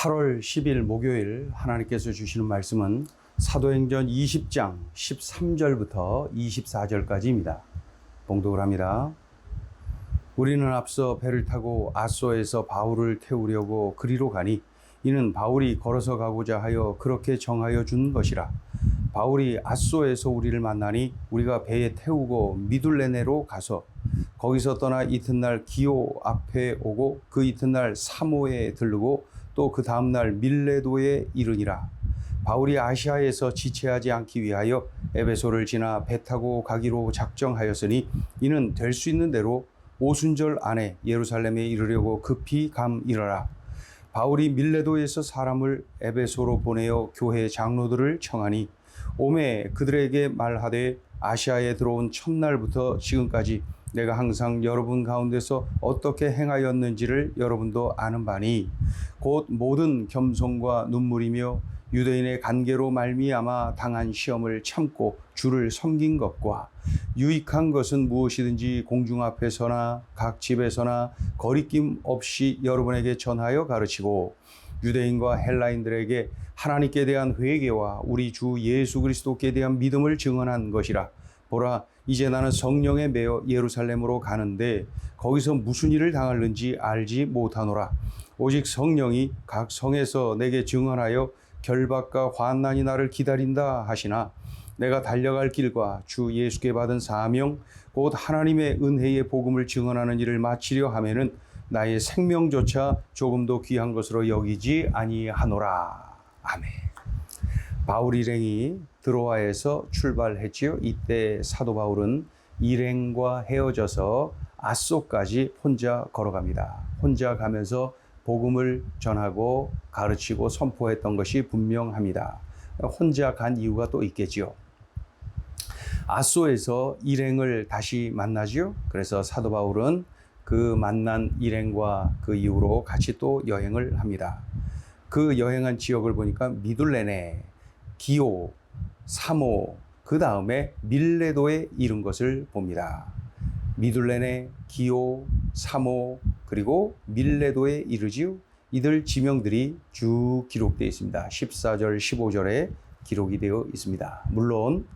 8월 10일 목요일 하나님께서 주시는 말씀은 사도행전 20장 13절부터 24절까지입니다. 봉독을 합니다. 우리는 앞서 배를 타고 아소에서 바울을 태우려고 그리로 가니 이는 바울이 걸어서 가고자 하여 그렇게 정하여 준 것이라. 바울이 아소에서 우리를 만나니 우리가 배에 태우고 미둘레네로 가서 거기서 떠나 이튿날 기오 앞에 오고 그 이튿날 사모에 들르고 또 그 다음날 밀레도에 이르니라. 바울이 아시아에서 지체하지 않기 위하여 에베소를 지나 배 타고 가기로 작정하였으니 이는 될 수 있는 대로 오순절 안에 예루살렘에 이르려고 급히 감이러라. 바울이 밀레도에서 사람을 에베소로 보내어 교회 장로들을 청하니 오매 그들에게 말하되 아시아에 들어온 첫날부터 지금까지 내가 항상 여러분 가운데서 어떻게 행하였는지를 여러분도 아는 바니 곧 모든 겸손과 눈물이며 유대인의 관계로 말미암아 당한 시험을 참고 주를 섬긴 것과 유익한 것은 무엇이든지 공중 앞에서나 각 집에서나 거리낌 없이 여러분에게 전하여 가르치고 유대인과 헬라인들에게 하나님께 대한 회개와 우리 주 예수 그리스도께 대한 믿음을 증언한 것이라. 보라, 이제 나는 성령에 매여 예루살렘으로 가는데 거기서 무슨 일을 당할는지 알지 못하노라. 오직 성령이 각 성에서 내게 증언하여 결박과 환난이 나를 기다린다 하시나 내가 달려갈 길과 주 예수께 받은 사명 곧 하나님의 은혜의 복음을 증언하는 일을 마치려 하면은 나의 생명조차 조금도 귀한 것으로 여기지 아니하노라. 아멘. 바울 일행이 드로아에서 출발했지요. 이때 사도 바울은 일행과 헤어져서 아소까지 혼자 걸어갑니다. 혼자 가면서 복음을 전하고 가르치고 선포했던 것이 분명합니다. 혼자 간 이유가 또 있겠지요. 아소에서 일행을 다시 만나지요. 그래서 사도 바울은 그 만난 일행과 그 이후로 같이 또 여행을 합니다. 그 여행한 지역을 보니까 미둘레네, 기오, 사모, 그 다음에 밀레도에 이른 것을 봅니다. 미둘레네, 기오, 사모, 그리고 밀레도에 이르지요. 이들 지명들이 쭉 기록되어 있습니다. 14절, 15절에 기록이 되어 있습니다. 물론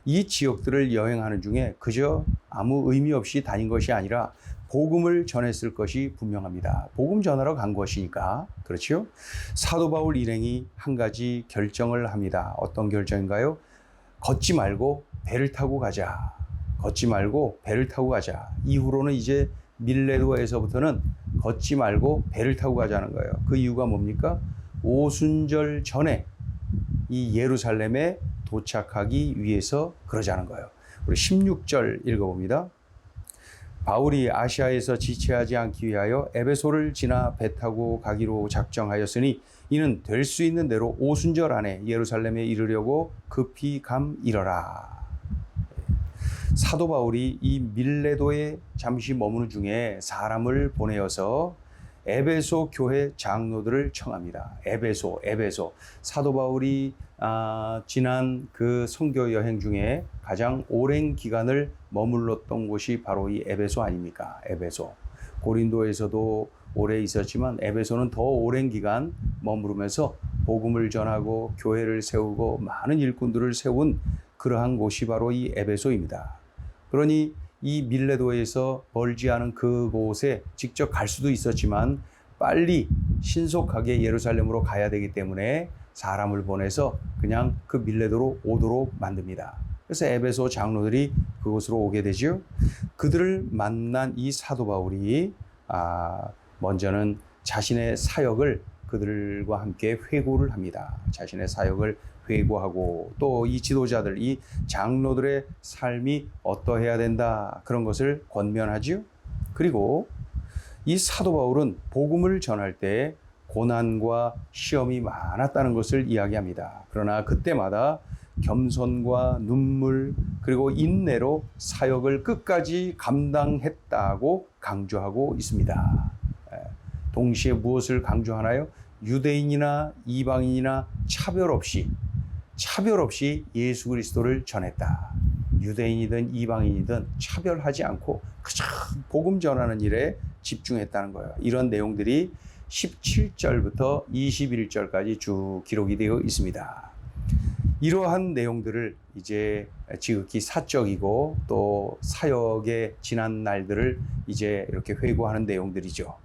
이 지역들을 여행하는 중에 그저 아무 의미 없이 다닌 것이 아니라 복음을 전했을 것이 분명합니다. 복음 전하러 간 것이니까. 그렇죠? 사도 바울 일행이 한 가지 결정을 합니다. 어떤 결정인가요? 걷지 말고 배를 타고 가자. 걷지 말고 배를 타고 가자. 이후로는 이제 밀레도에서부터는 걷지 말고 배를 타고 가자는 거예요. 그 이유가 뭡니까? 오순절 전에 이 예루살렘에 도착하기 위해서 그러자는 거예요. 우리 16절 읽어봅니다. 바울이 아시아에서 지체하지 않기 위하여 에베소를 지나 배 타고 가기로 작정하였으니 이는 될 수 있는 대로 오순절 안에 예루살렘에 이르려고 급히 감이러라. 사도 바울이 이 밀레도에 잠시 머무는 중에 사람을 보내어서 에베소 교회 장로들을 청합니다. 에베소. 사도 바울이 지난 그 선교 여행 중에 가장 오랜 기간을 머물렀던 곳이 바로 이 에베소 아닙니까? 에베소. 고린도에서도 오래 있었지만 에베소는 더 오랜 기간 머무르면서 복음을 전하고 교회를 세우고 많은 일꾼들을 세운 그러한 곳이 바로 이 에베소입니다. 그러니 이 밀레도에서 멀지 않은 그곳에 직접 갈 수도 있었지만 빨리 신속하게 예루살렘으로 가야 되기 때문에 사람을 보내서 그냥 그 밀레도로 오도록 만듭니다. 그래서 에베소 장로들이 그곳으로 오게 되죠. 그들을 만난 이 사도 바울이 먼저는 자신의 사역을 그들과 함께 회고를 합니다. 자신의 사역을 회고하고 또 이 지도자들, 이 장로들의 삶이 어떠해야 된다 그런 것을 권면하지요. 그리고 이 사도 바울은 복음을 전할 때 고난과 시험이 많았다는 것을 이야기합니다. 그러나 그때마다 겸손과 눈물 그리고 인내로 사역을 끝까지 감당했다고 강조하고 있습니다. 동시에 무엇을 강조하나요? 유대인이나 이방인이나 차별 없이 예수 그리스도를 전했다. 유대인이든 이방인이든 차별하지 않고 그저 복음 전하는 일에 집중했다는 거예요. 이런 내용들이 17절부터 21절까지 쭉 기록이 되어 있습니다. 이러한 내용들을 이제 지극히 사적이고 또 사역의 지난 날들을 이제 이렇게 회고하는 내용들이죠.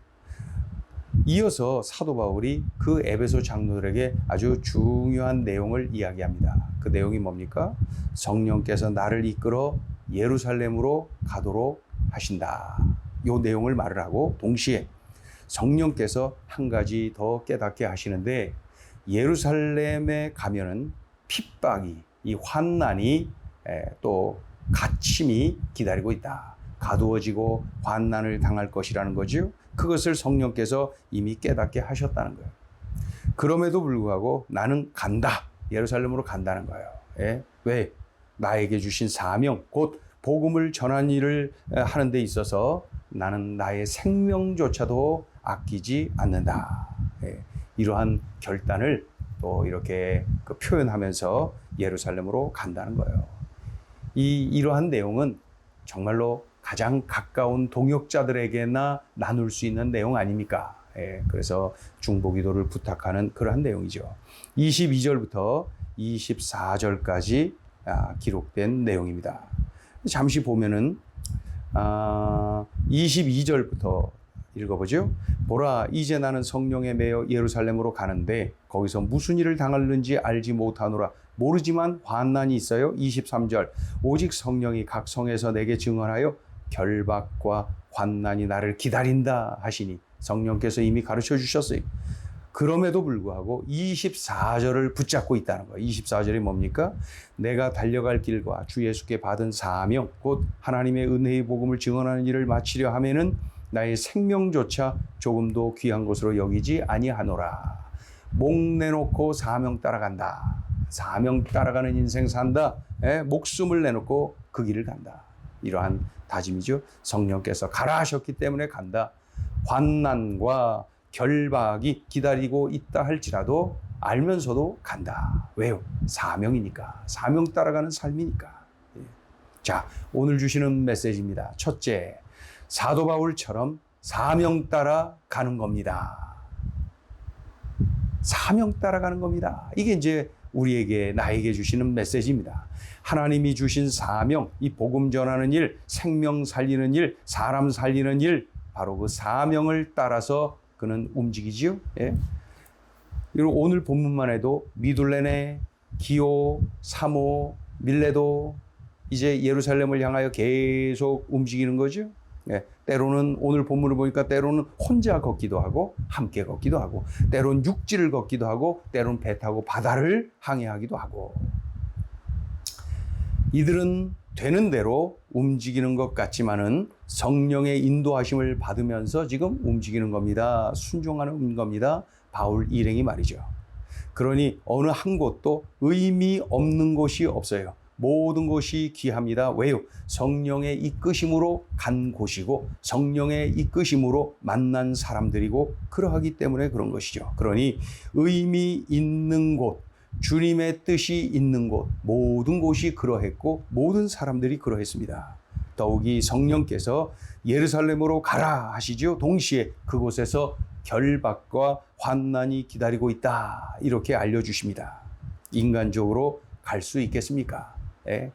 이어서 사도 바울이 그 에베소 장로들에게 아주 중요한 내용을 이야기합니다. 그 내용이 뭡니까? 성령께서 나를 이끌어 예루살렘으로 가도록 하신다. 이 내용을 말을 하고 동시에 성령께서 한 가지 더 깨닫게 하시는데 예루살렘에 가면은 핍박이, 이 환난이 또 갇힘이 기다리고 있다. 가두어지고 환난을 당할 것이라는 거죠. 그것을 성령께서 이미 깨닫게 하셨다는 거예요. 그럼에도 불구하고 나는 간다. 예루살렘으로 간다는 거예요. 예? 왜? 나에게 주신 사명, 곧 복음을 전하는 일을 하는 데 있어서 나는 나의 생명조차도 아끼지 않는다. 예? 이러한 결단을 또 이렇게 표현하면서 예루살렘으로 간다는 거예요. 이러한 내용은 정말로 가장 가까운 동역자들에게나 나눌 수 있는 내용 아닙니까? 예, 그래서 중보기도를 부탁하는 그러한 내용이죠. 22절부터 24절까지 기록된 내용입니다. 잠시 보면은 22절부터 읽어보죠. 보라, 이제 나는 성령에 매여 예루살렘으로 가는데 거기서 무슨 일을 당하는지 알지 못하노라. 모르지만 환난이 있어요. 23절, 오직 성령이 각 성에서 내게 증언하여 결박과 환난이 나를 기다린다 하시니, 성령께서 이미 가르쳐 주셨어요. 그럼에도 불구하고 24절을 붙잡고 있다는 거예요. 24절이 뭡니까? 내가 달려갈 길과 주 예수께 받은 사명, 곧 하나님의 은혜의 복음을 증언하는 일을 마치려 하면은 나의 생명조차 조금도 귀한 것으로 여기지 아니하노라. 목 내놓고 사명 따라간다. 사명 따라가는 인생 산다. 목숨을 내놓고 그 길을 간다. 이러한 다짐이죠. 성령께서 가라 하셨기 때문에 간다. 환난과 결박이 기다리고 있다 할지라도 알면서도 간다. 왜요? 사명이니까. 사명 따라가는 삶이니까. 자, 오늘 주시는 메시지입니다. 첫째, 사도 바울처럼 사명 따라 가는 겁니다. 사명 따라가는 겁니다. 이게 이제 우리에게, 나에게 주시는 메시지입니다. 하나님이 주신 사명, 이 복음 전하는 일, 생명 살리는 일, 사람 살리는 일, 바로 그 사명을 따라서 그는 움직이지요. 예. 그리고 오늘 본문만 해도 미둘레네, 기오, 사모, 밀레도 이제 예루살렘을 향하여 계속 움직이는 거죠. 예. 때로는 오늘 본문을 보니까 때로는 혼자 걷기도 하고 함께 걷기도 하고 때로는 육지를 걷기도 하고 때로는 배 타고 바다를 항해하기도 하고, 이들은 되는 대로 움직이는 것 같지만은 성령의 인도하심을 받으면서 지금 움직이는 겁니다. 순종하는 겁니다. 바울 일행이 말이죠. 그러니 어느 한 곳도 의미 없는 곳이 없어요. 모든 곳이 귀합니다. 왜요? 성령의 이끄심으로 간 곳이고 성령의 이끄심으로 만난 사람들이고 그러하기 때문에 그런 것이죠. 그러니 의미 있는 곳, 주님의 뜻이 있는 곳, 모든 곳이 그러했고 모든 사람들이 그러했습니다. 더욱이 성령께서 예루살렘으로 가라 하시죠. 동시에 그곳에서 결박과 환난이 기다리고 있다, 이렇게 알려주십니다. 인간적으로 갈 수 있겠습니까? 예.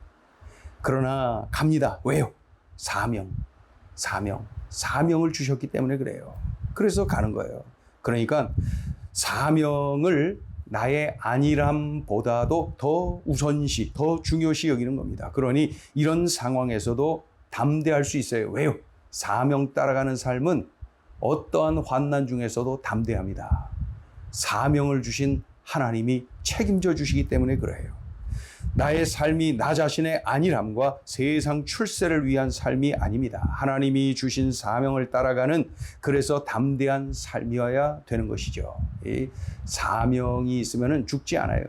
그러나 갑니다. 왜요? 사명을 주셨기 때문에 그래요. 그래서 가는 거예요. 그러니까 사명을 나의 안일함보다도 더 우선시, 더 중요시 여기는 겁니다. 그러니 이런 상황에서도 담대할 수 있어요. 왜요? 사명 따라가는 삶은 어떠한 환난 중에서도 담대합니다. 사명을 주신 하나님이 책임져 주시기 때문에 그래요. 나의 삶이 나 자신의 안일함과 세상 출세를 위한 삶이 아닙니다. 하나님이 주신 사명을 따라가는, 그래서 담대한 삶이어야 되는 것이죠. 이 사명이 있으면 죽지 않아요.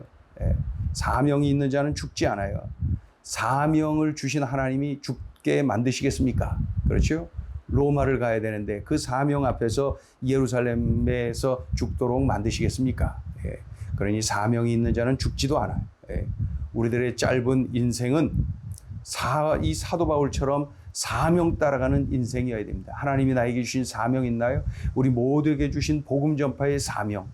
사명이 있는 자는 죽지 않아요. 사명을 주신 하나님이 죽게 만드시겠습니까? 그렇죠? 로마를 가야 되는데 그 사명 앞에서 예루살렘에서 죽도록 만드시겠습니까? 그러니 사명이 있는 자는 죽지도 않아요. 우리들의 짧은 인생은 이 사도 바울처럼 사명 따라가는 인생이어야 됩니다. 하나님이 나에게 주신 사명 있나요? 우리 모두에게 주신 복음 전파의 사명,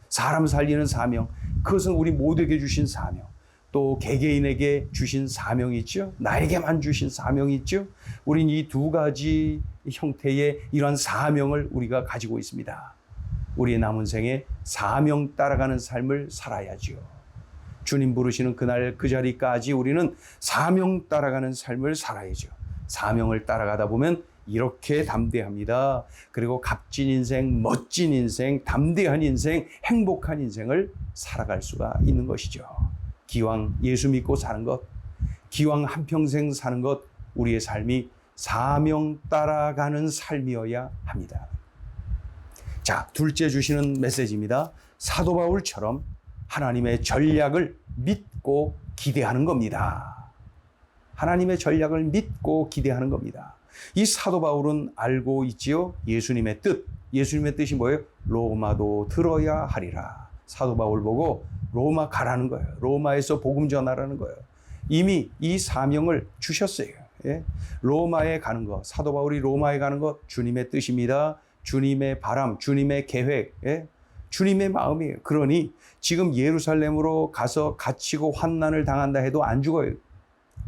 사람 살리는 사명, 그것은 우리 모두에게 주신 사명. 또 개개인에게 주신 사명이 있죠. 나에게만 주신 사명이 있죠. 우린 이 두 가지 형태의 이러한 사명을 우리가 가지고 있습니다. 우리의 남은 생에 사명 따라가는 삶을 살아야지요. 주님 부르시는 그날 그 자리까지 우리는 사명 따라가는 삶을 살아야죠. 사명을 따라가다 보면 이렇게 담대합니다. 그리고 값진 인생, 멋진 인생, 담대한 인생, 행복한 인생을 살아갈 수가 있는 것이죠. 기왕 예수 믿고 사는 것, 기왕 한평생 사는 것, 우리의 삶이 사명 따라가는 삶이어야 합니다. 자, 둘째 주시는 메시지입니다. 사도 바울처럼 하나님의 전략을 믿고 기대하는 겁니다. 하나님의 전략을 믿고 기대하는 겁니다. 이 사도 바울은 알고 있지요. 예수님의 뜻. 예수님의 뜻이 뭐예요? 로마도 들어야 하리라. 사도 바울 보고 로마 가라는 거예요. 로마에서 복음 전하라는 거예요. 이미 이 사명을 주셨어요. 예? 로마에 가는 것, 사도 바울이 로마에 가는 것 주님의 뜻입니다. 주님의 바람, 주님의 계획, 예? 주님의 마음이에요. 그러니 지금 예루살렘으로 가서 갇히고 환난을 당한다 해도 안 죽어요.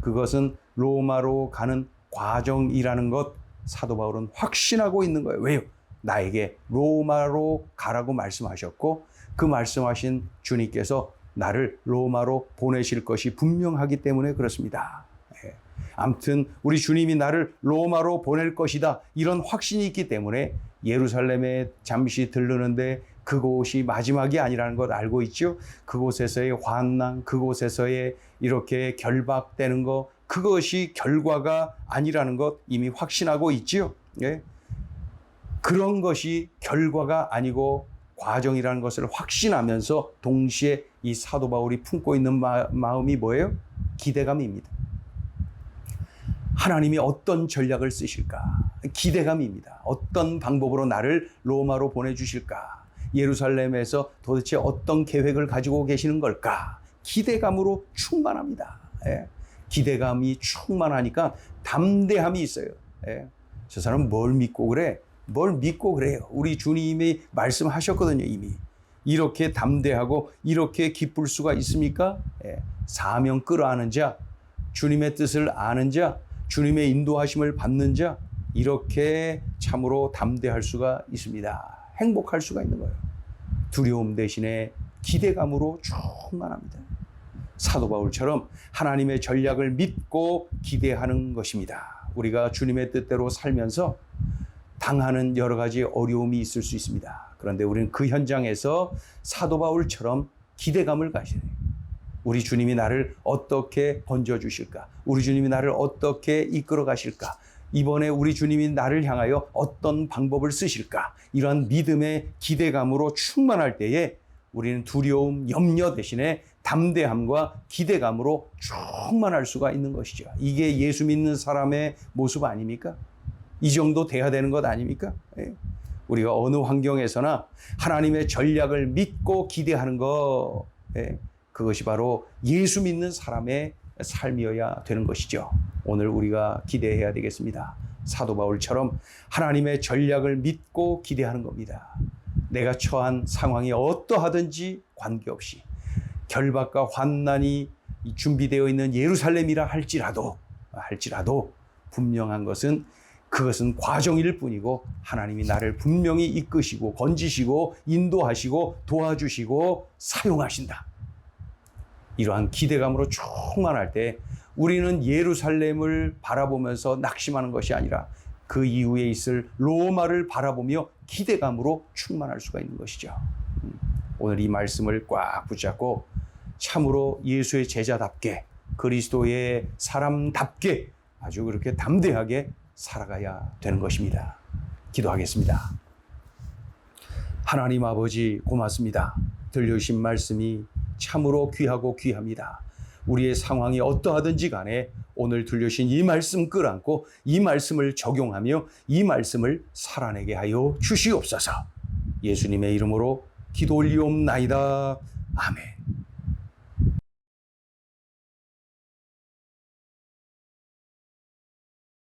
그것은 로마로 가는 과정이라는 것 사도 바울은 확신하고 있는 거예요. 왜요? 나에게 로마로 가라고 말씀하셨고 그 말씀하신 주님께서 나를 로마로 보내실 것이 분명하기 때문에 그렇습니다. 예. 아무튼 우리 주님이 나를 로마로 보낼 것이다 이런 확신이 있기 때문에 예루살렘에 잠시 들르는데 그곳이 마지막이 아니라는 것 알고 있죠. 그곳에서의 환난, 그곳에서의 이렇게 결박되는 것, 그것이 결과가 아니라는 것 이미 확신하고 있지요. 예? 그런 것이 결과가 아니고 과정이라는 것을 확신하면서 동시에 이 사도 바울이 품고 있는 마음이 뭐예요? 기대감입니다. 하나님이 어떤 전략을 쓰실까? 기대감입니다. 어떤 방법으로 나를 로마로 보내주실까? 예루살렘에서 도대체 어떤 계획을 가지고 계시는 걸까? 기대감으로 충만합니다. 예. 기대감이 충만하니까 담대함이 있어요. 예. 저 사람은 뭘 믿고 그래? 뭘 믿고 그래요? 우리 주님이 말씀하셨거든요, 이미. 이렇게 담대하고 이렇게 기쁠 수가 있습니까? 예. 사명 끌어안은 자, 주님의 뜻을 아는 자, 주님의 인도하심을 받는 자, 이렇게 참으로 담대할 수가 있습니다. 행복할 수가 있는 거예요. 두려움 대신에 기대감으로 충만합니다. 사도 바울처럼 하나님의 전략을 믿고 기대하는 것입니다. 우리가 주님의 뜻대로 살면서 당하는 여러 가지 어려움이 있을 수 있습니다. 그런데 우리는 그 현장에서 사도 바울처럼 기대감을 가져야 돼요. 우리 주님이 나를 어떻게 건져주실까? 우리 주님이 나를 어떻게 이끌어 가실까? 이번에 우리 주님이 나를 향하여 어떤 방법을 쓰실까? 이러한 믿음의 기대감으로 충만할 때에 우리는 두려움, 염려 대신에 담대함과 기대감으로 충만할 수가 있는 것이죠. 이게 예수 믿는 사람의 모습 아닙니까? 이 정도 돼야 되는 것 아닙니까? 우리가 어느 환경에서나 하나님의 전략을 믿고 기대하는 것, 그것이 바로 예수 믿는 사람의 삶이어야 되는 것이죠. 오늘 우리가 기대해야 되겠습니다. 사도 바울처럼 하나님의 전략을 믿고 기대하는 겁니다. 내가 처한 상황이 어떠하든지 관계없이 결박과 환난이 준비되어 있는 예루살렘이라 할지라도 분명한 것은 그것은 과정일 뿐이고 하나님이 나를 분명히 이끄시고 건지시고 인도하시고 도와주시고 사용하신다. 이러한 기대감으로 충만할 때 우리는 예루살렘을 바라보면서 낙심하는 것이 아니라 그 이후에 있을 로마를 바라보며 기대감으로 충만할 수가 있는 것이죠. 오늘 이 말씀을 꽉 붙잡고 참으로 예수의 제자답게 그리스도의 사람답게 아주 그렇게 담대하게 살아가야 되는 것입니다. 기도하겠습니다. 하나님 아버지 고맙습니다. 들려주신 말씀이 참으로 귀하고 귀합니다. 우리의 상황이 어떠하든지 간에 오늘 들려주신 이 말씀 끌어안고 이 말씀을 적용하며 이 말씀을 살아내게 하여 주시옵소서. 예수님의 이름으로 기도 올리옵나이다. 아멘.